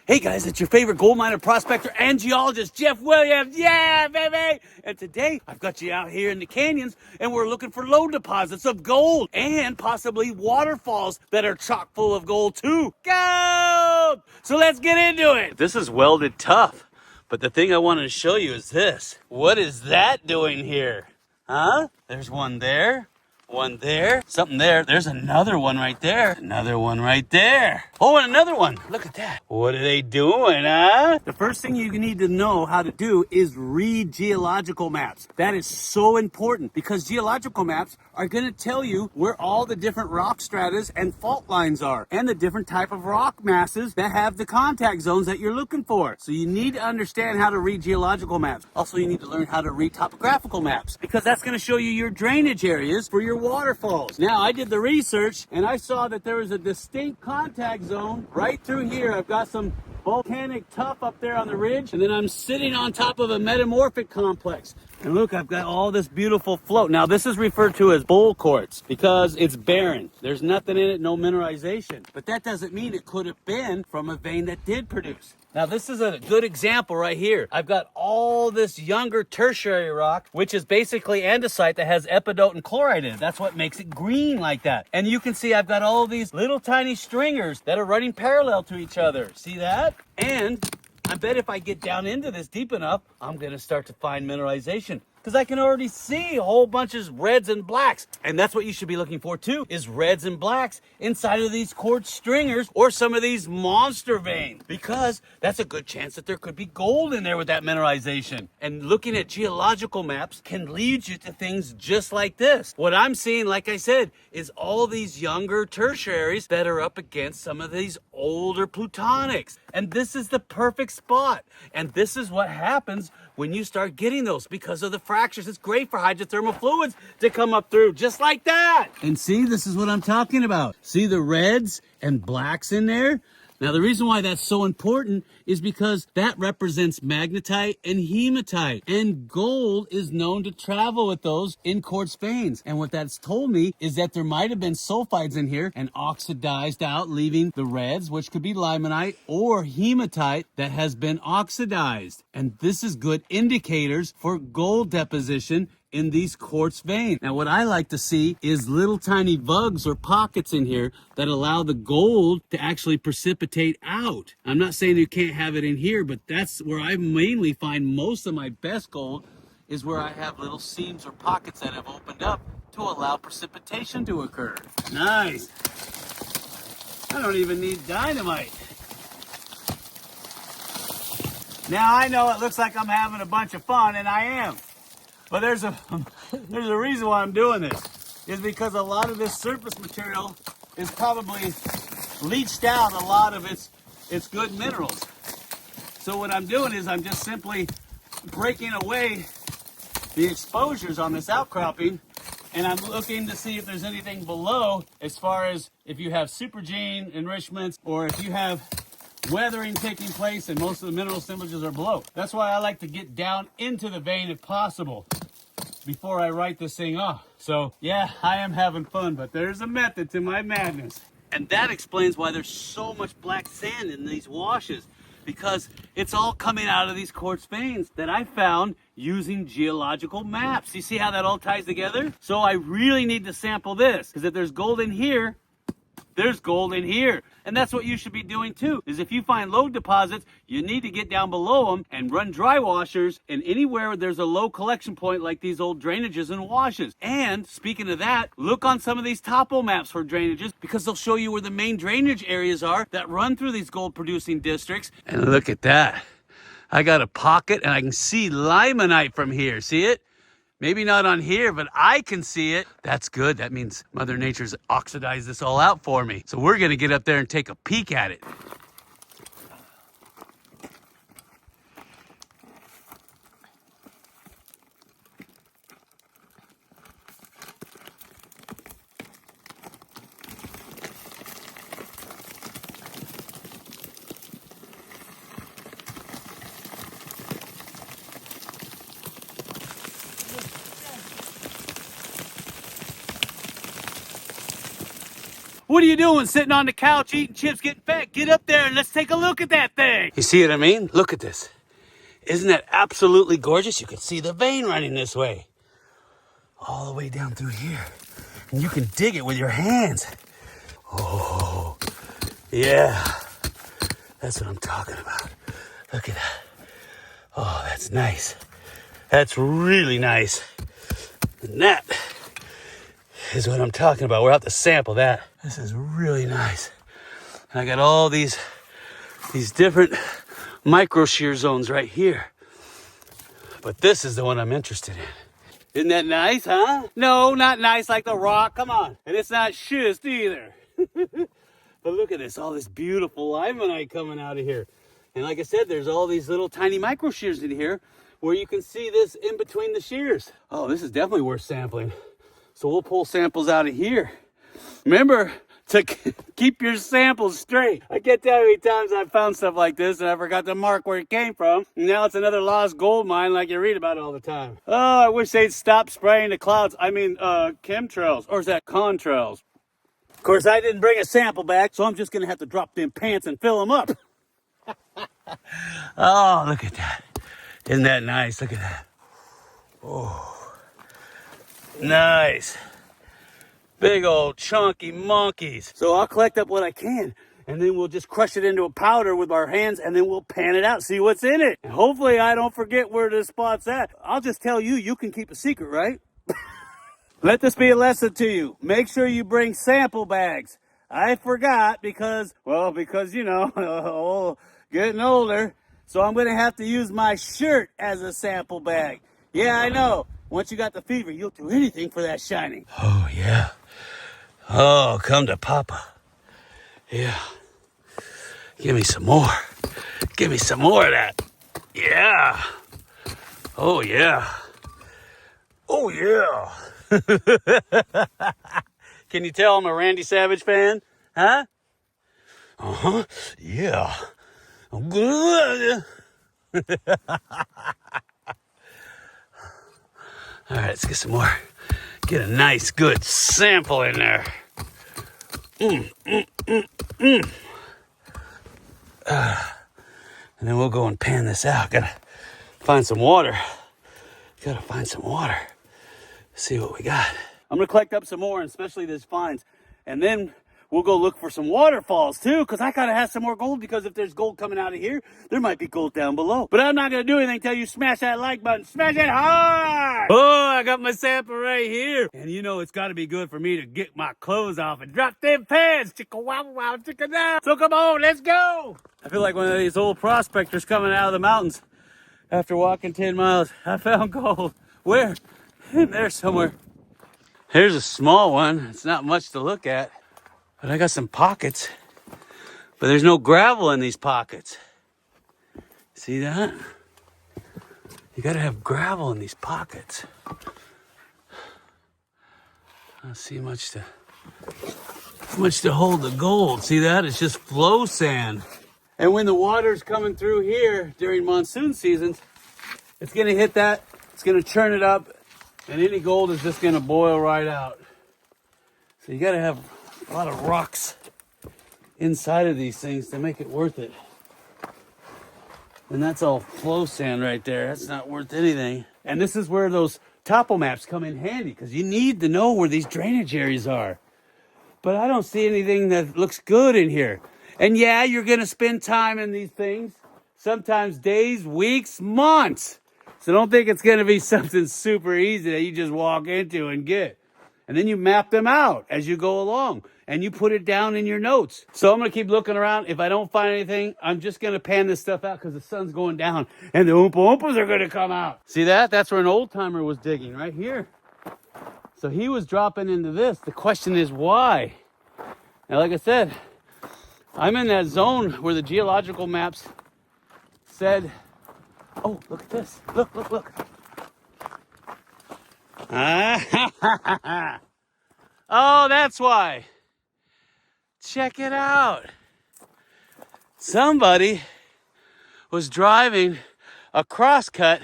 Hey guys, it's your favorite gold miner, prospector, and geologist, Jeff Williams. Yeah, baby! And today, I've got you out here in the canyons, and we're looking for lode deposits of gold, and possibly waterfalls that are chock full of gold too. Gold! So let's get into it. This is welded tough, but the thing I wanted to show you is this. What is that doing here? Huh? There's one there. One there, something there. There's another one right there. Another one right there. Oh, and another one. Look at that. What are they doing, huh? The first thing you need to know how to do is read geological maps. That is so important because geological maps are going to tell you where all the different rock stratas and fault lines are and the different type of rock masses that have the contact zones that you're looking for. So you need to understand how to read geological maps. Also, you need to learn how to read topographical maps because that's going to show you your drainage areas for your waterfalls. Now, I did the research and I saw that there was a distinct contact zone right through here. I've got some volcanic tuff up there on the ridge, and then I'm sitting on top of a metamorphic complex. And look, I've got all this beautiful float. Now, this is referred to as bull quartz because it's barren. There's nothing in it, no mineralization. But that doesn't mean it could have been from a vein that did produce. Now, this is a good example right here. I've got all this younger tertiary rock, which is basically andesite that has epidote and chloride in it. That's what makes it green like that. And you can see I've got all these little tiny stringers that are running parallel to each other. See that? And I bet if I get down into this deep enough, I'm going to start to find mineralization. Because I can already see a whole bunch of reds and blacks. And that's what you should be looking for too, is reds and blacks inside of these quartz stringers or some of these monster veins. Because that's a good chance that there could be gold in there with that mineralization. And looking at geological maps can lead you to things just like this. What I'm seeing, like I said, is all these younger tertiaries that are up against some of these older plutonics. And this is the perfect spot. And this is what happens when you start getting those because of the fractures. It's great for hydrothermal fluids to come up through just like that. And see, this is what I'm talking about. See the reds and blacks in there? Now, the reason why that's so important is because that represents magnetite and hematite. And gold is known to travel with those in quartz veins. And what that's told me is that there might have been sulfides in here and oxidized out, leaving the reds, which could be limonite, or hematite that has been oxidized. And this is good indicators for gold deposition in these quartz veins. Now, what I like to see is little tiny vugs or pockets in here that allow the gold to actually precipitate out. I'm not saying you can't have it in here, but that's where I mainly find most of my best gold is where I have little seams or pockets that have opened up to allow precipitation to occur. Nice. I don't even need dynamite. Now, I know it looks like I'm having a bunch of fun, and I am. But there's a reason why I'm doing this, is because a lot of this surface material is probably leached out a lot of its good minerals. So what I'm doing is I'm just simply breaking away the exposures on this outcropping, and I'm looking to see if there's anything below as far as if you have supergene enrichments or if you have weathering taking place, and most of the mineral assemblages are below. That's why I like to get down into the vein if possible before I write this thing off. So yeah, I am having fun, but there's a method to my madness. And that explains why there's so much black sand in these washes, because it's all coming out of these quartz veins that I found using geological maps. You see how that all ties together? So I really need to sample this, because if there's gold in here, there's gold in here. And that's what you should be doing too, is if you find lode deposits, you need to get down below them and run dry washers, and anywhere there's a low collection point like these old drainages and washes. And speaking of that, look on some of these topo maps for drainages, because they'll show you where the main drainage areas are that run through these gold producing districts. And look at that. I got a pocket and I can see limonite from here. See it? Maybe not on here, but I can see it. That's good. That means Mother Nature's oxidized this all out for me. So we're going to get up there and take a peek at it. What are you doing sitting on the couch eating chips getting fat? Get up there and let's take a look at that thing. You see what I mean? Look at this. Isn't that absolutely gorgeous? You can see the vein running this way. All the way down through here. And you can dig it with your hands. Oh, yeah. That's what I'm talking about. Look at that. Oh, that's nice. That's really nice. And that is what I'm talking about. We're out to sample that. This is really nice. And I got all these different micro shear zones right here. But this is the one I'm interested in. Isn't that nice, huh? No, not nice like the rock. Come on. And it's not schist either. But look at this. All this beautiful limonite coming out of here. And like I said, there's all these little tiny micro shears in here where you can see this in between the shears. Oh, this is definitely worth sampling. So we'll pull samples out of here. Remember to keep your samples straight. I can't tell you how many times I've found stuff like this and I forgot to mark where it came from. And now it's another lost gold mine like you read about all the time. Oh, I wish they'd stop spraying the clouds. I mean, chemtrails, or is that contrails? Of course, I didn't bring a sample bag, so I'm just gonna have to drop them pants and fill them up. Oh, look at that. Isn't that nice? Look at that. Oh, nice. Big old chunky monkeys. So I'll collect up what I can, and then we'll just crush it into a powder with our hands, and then we'll pan it out, see what's in it. And hopefully I don't forget where this spot's at. I'll just tell you, you can keep a secret, right? Let this be a lesson to you. Make sure you bring sample bags. I forgot because you know, oh, getting older. So I'm gonna have to use my shirt as a sample bag. Yeah, I know. Once you got the fever, you'll do anything for that shining. Oh, yeah. Oh, come to Papa. Yeah. Give me some more. Give me some more of that. Yeah. Oh, yeah. Oh, yeah. Can you tell I'm a Randy Savage fan? Huh? Uh-huh. Yeah. I'm good. All right, let's get some more. Get a nice, good sample in there. And then we'll go and pan this out. Gotta find some water. See what we got. I'm gonna collect up some more, and especially these finds. And then we'll go look for some waterfalls too, because I gotta have some more gold, because if there's gold coming out of here, there might be gold down below. But I'm not gonna do anything until you smash that like button. Smash it hard! Oh, I got my sample right here. And you know it's gotta be good for me to get my clothes off and drop them pants. Chicka wow wow, chicka now. So come on, let's go! I feel like one of these old prospectors coming out of the mountains after walking 10 miles. I found gold. Where? In there somewhere. Here's a small one. It's not much to look at. But I got some pockets. But there's no gravel in these pockets. See that? You gotta have gravel in these pockets. I don't see much to hold the gold. See that? It's just flow sand. And when the water's coming through here during monsoon seasons, it's gonna hit that, it's gonna churn it up, and any gold is just gonna boil right out. So you gotta have a lot of rocks inside of these things to make it worth it. And that's all flow sand right there. That's not worth anything. And this is where those topo maps come in handy, because you need to know where these drainage areas are. But I don't see anything that looks good in here. And yeah, you're gonna spend time in these things. Sometimes days, weeks, months. So don't think it's gonna be something super easy that you just walk into and get. And then you map them out as you go along, and you put it down in your notes. So I'm gonna keep looking around. If I don't find anything, I'm just gonna pan this stuff out, because the sun's going down and the Oompa Oompas are gonna come out. See that? That's where an old timer was digging, right here. So he was dropping into this. The question is why? Now, like I said, I'm in that zone where the geological maps said, oh, look at this. Look. Oh, that's why. Check it out. Somebody was driving a crosscut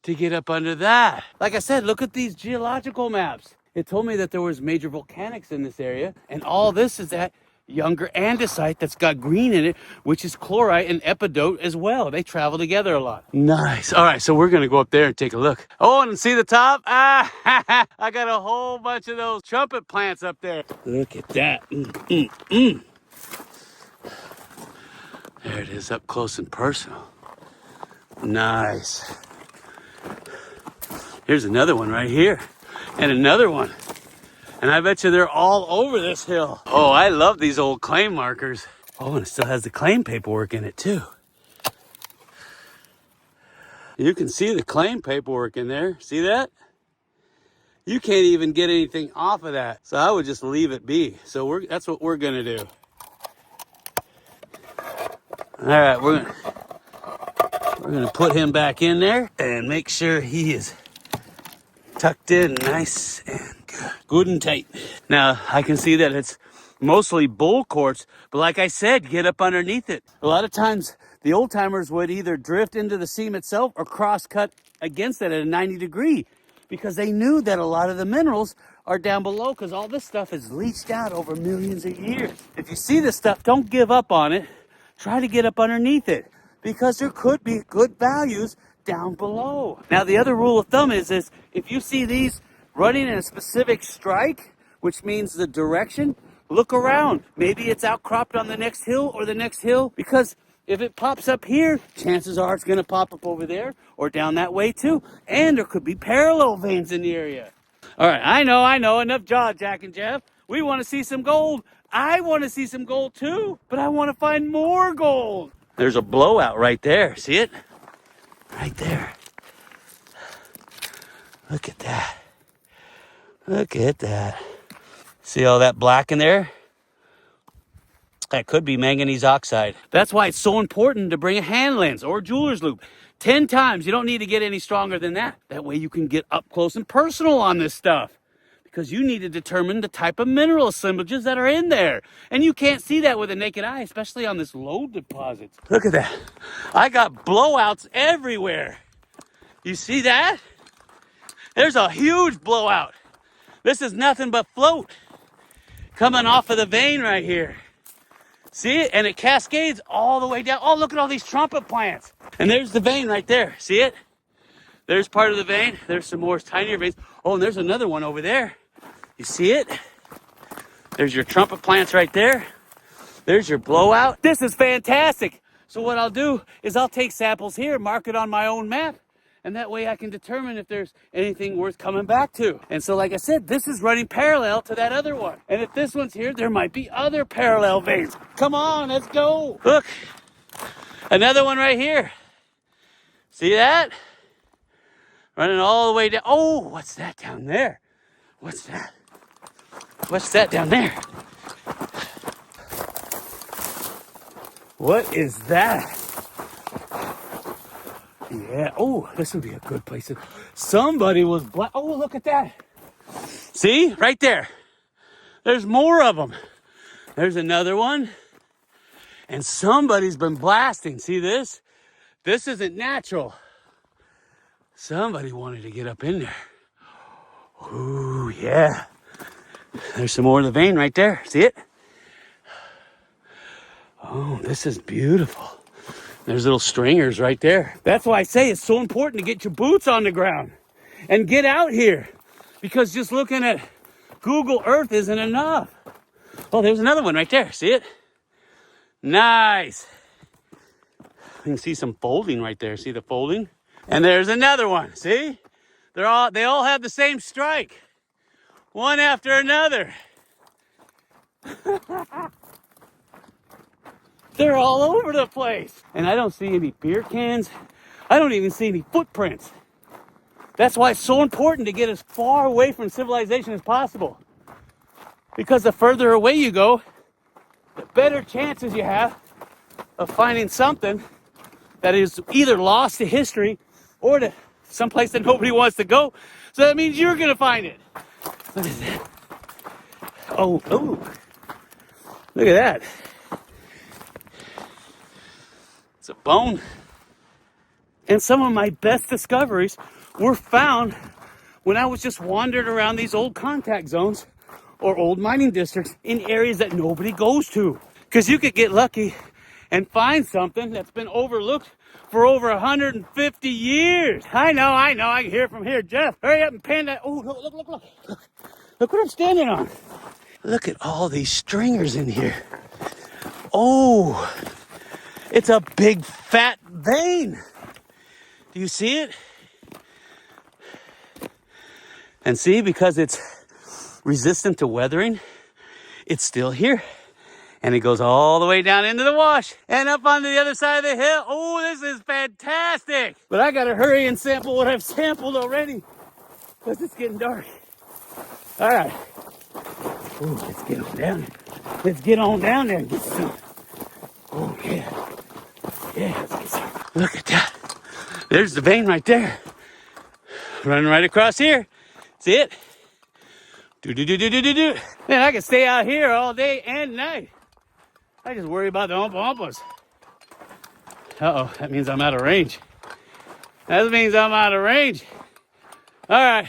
to get up under that. Like I said, look at these geological maps. it told me that there was major volcanics in this area, and all this is that younger andesite that's got green in it, which is chlorite and epidote as well. They travel together a lot. Nice. All right, so we're gonna go up there and take a look. Oh, and see the top? Ah, I got a whole bunch of those trumpet plants up there. Look at that. There it is, up close and personal. Nice. Here's another one right here, and another one. And I bet you they're all over this hill. Oh, I love these old claim markers. Oh, and it still has the claim paperwork in it too. You can see the claim paperwork in there. See that? You can't even get anything off of that. So I would just leave it be. So that's what we're gonna do. All right, we're gonna put him back in there and make sure he is tucked in nice and good and tight. Now, I can see that it's mostly bull quartz, but like I said, get up underneath it. A lot of times, the old timers would either drift into the seam itself or cross cut against it at a 90 degree because they knew that a lot of the minerals are down below because all this stuff is leached out over millions of years. If you see this stuff, don't give up on it. Try to get up underneath it because there could be good values down below. Now, the other rule of thumb is if you see these running in a specific strike, which means the direction, look around. Maybe it's outcropped on the next hill or the next hill, because if it pops up here, chances are it's going to pop up over there or down that way too. And there could be parallel veins in the area. All right, I know. Enough jaw jacking, Jeff. We want to see some gold. I want to see some gold too, but I want to find more gold. There's a blowout right there. See it? Right there. Look at that. Look at that. See all that black in there? That could be manganese oxide. That's why it's so important to bring a hand lens or a jeweler's loupe. 10 times. You don't need to get any stronger than that. That way you can get up close and personal on this stuff. Because you need to determine the type of mineral assemblages that are in there. And you can't see that with a naked eye, especially on this lode deposit. Look at that. I got blowouts everywhere. You see that? There's a huge blowout. This is nothing but float coming off of the vein right here. See it? And it cascades all the way down. Oh, look at all these trumpet plants. And there's the vein right there. See it? There's part of the vein. There's some more tinier veins. Oh, and there's another one over there. You see it? There's your trumpet plants right there. There's your blowout. This is fantastic. So what I'll do is I'll take samples here, mark it on my own map, and that way I can determine if there's anything worth coming back to. And so, like I said, this is running parallel to that other one. And if this one's here, there might be other parallel veins. Come on, let's go. Look, another one right here. See that? Running all the way down. Oh, what's that down there? What's that? What's that down there? What is that? Yeah. Oh, this would be a good place to... Somebody was black. Oh, look at that. See? Right there. There's more of them. There's another one. And somebody's been blasting. See this? This isn't natural. Somebody wanted to get up in there. Ooh, yeah. There's some more of the vein right there. See it? Oh, this is beautiful. There's little stringers right there. That's why I say it's so important to get your boots on the ground and get out here, because just looking at Google Earth isn't enough. Oh, there's another one right there. See it? Nice. You can see some folding right there. See the folding? And there's another one. See? They all have the same strike. One after another. They're all over the place. And I don't see any beer cans. I don't even see any footprints. That's why it's so important to get as far away from civilization as possible. Because the further away you go, the better chances you have of finding something that is either lost to history or to someplace that nobody wants to go. So that means you're going to find it. Look at that. Oh, look at that. It's a bone. And some of my best discoveries were found when I was just wandering around these old contact zones or old mining districts in areas that nobody goes to. Because you could get lucky and find something that's been overlooked for over 150 years. I know, I can hear from here. Jeff, hurry up and pan that. Oh, look. Look what I'm standing on. Look at all these stringers in here. Oh, it's a big fat vein. Do you see it? And see, because it's resistant to weathering, it's still here. And it goes all the way down into the wash and up onto the other side of the hill. Oh, this is fantastic. But I gotta hurry and sample what I've sampled already because it's getting dark. All right. Ooh, let's get on down there. Let's get on down there and get some. Oh, yeah. Yeah, let's get some. Look at that. There's the vein right there. Running right across here. See it? Do. Man, I can stay out here all day and night. I just worry about the umpas. Uh-oh, that means I'm out of range. That means I'm out of range. All right,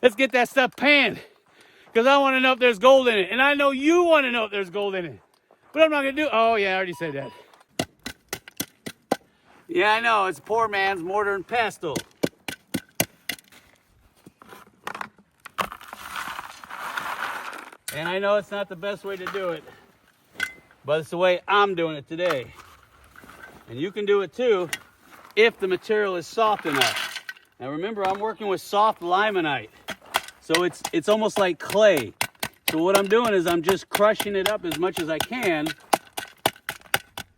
let's get that stuff panned because I want to know if there's gold in it. And I know you want to know if there's gold in it. But I'm not going to do. Oh, yeah, I already said that. Yeah, I know. It's poor man's mortar and pestle. And I know it's not the best way to do it, but it's the way I'm doing it today. And you can do it too if the material is soft enough. Now remember, I'm working with soft limonite. So it's almost like clay. So what I'm doing is I'm just crushing it up as much as I can.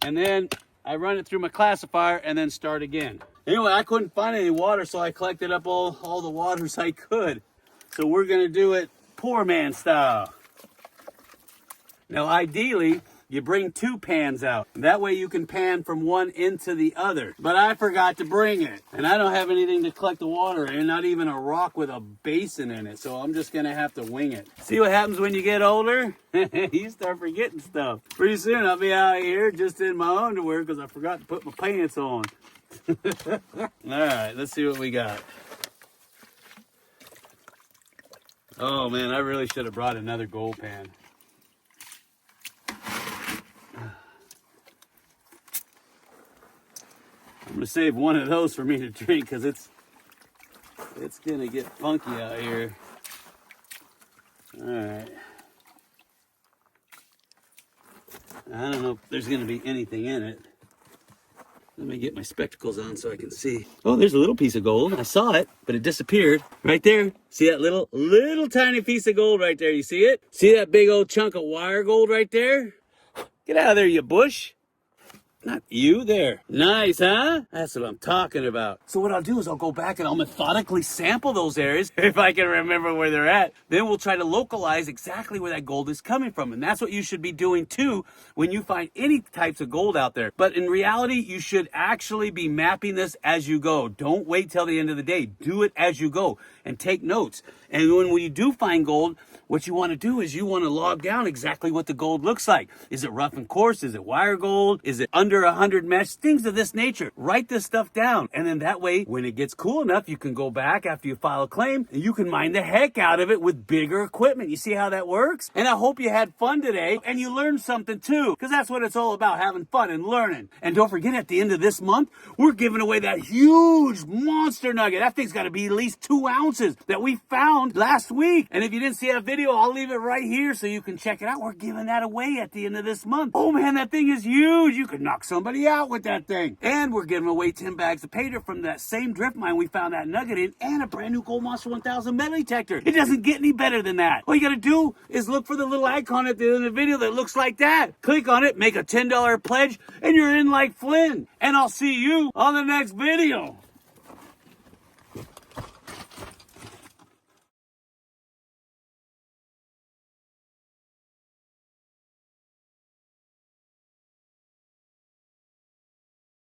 And then I run it through my classifier and then start again. Anyway, I couldn't find any water, so I collected up all the waters I could. So we're gonna do it poor man style. Now ideally, you bring 2 pans out. That way you can pan from one into the other. But I forgot to bring it. And I don't have anything to collect the water in, not even a rock with a basin in it. So I'm just gonna have to wing it. See what happens when you get older? You start forgetting stuff. Pretty soon I'll be out here just in my underwear because I forgot to put my pants on. All right, let's see what we got. Oh man, I really should have brought another gold pan. I'm gonna save one of those for me to drink because it's gonna get funky out here. All right. I don't know if there's gonna be anything in it. Let me get my spectacles on so I can see. Oh, there's a little piece of gold. I saw it, but it disappeared. Right there. See that little tiny piece of gold right there? You see it? See that big old chunk of wire gold right there? Get out of there, you bush. Not you there. Nice, huh? That's what I'm talking about. So what I'll do is I'll go back and I'll methodically sample those areas if I can remember where they're at. Then we'll try to localize exactly where that gold is coming from. And that's what you should be doing too when you find any types of gold out there. But in reality, you should actually be mapping this as you go. Don't wait till the end of the day. Do it as you go and take notes. And when you do find gold, what you want to do is you want to log down exactly what the gold looks like. Is it rough and coarse? Is it wire gold? Is it under 100 mesh? Things of this nature. Write this stuff down. And then that way, when it gets cool enough, you can go back after you file a claim and you can mine the heck out of it with bigger equipment. You see how that works? And I hope you had fun today and you learned something too, because that's what it's all about, having fun and learning. And don't forget, at the end of this month, we're giving away that huge monster nugget. That thing's got to be at least 2 ounces that we found last week. And if you didn't see that video, I'll leave it right here so you can check it out. We're giving that away at the end of this month. Oh man, that thing is huge. You could knock somebody out with that thing. And we're giving away 10 bags of pay dirt from that same drift mine we found that nugget in, and a brand new Gold Monster 1000 metal detector. It doesn't get any better than that. All you gotta do is look for the little icon at the end of the video that looks like that. Click on it, make a $10 pledge, and you're in like Flynn. And I'll see you on the next video.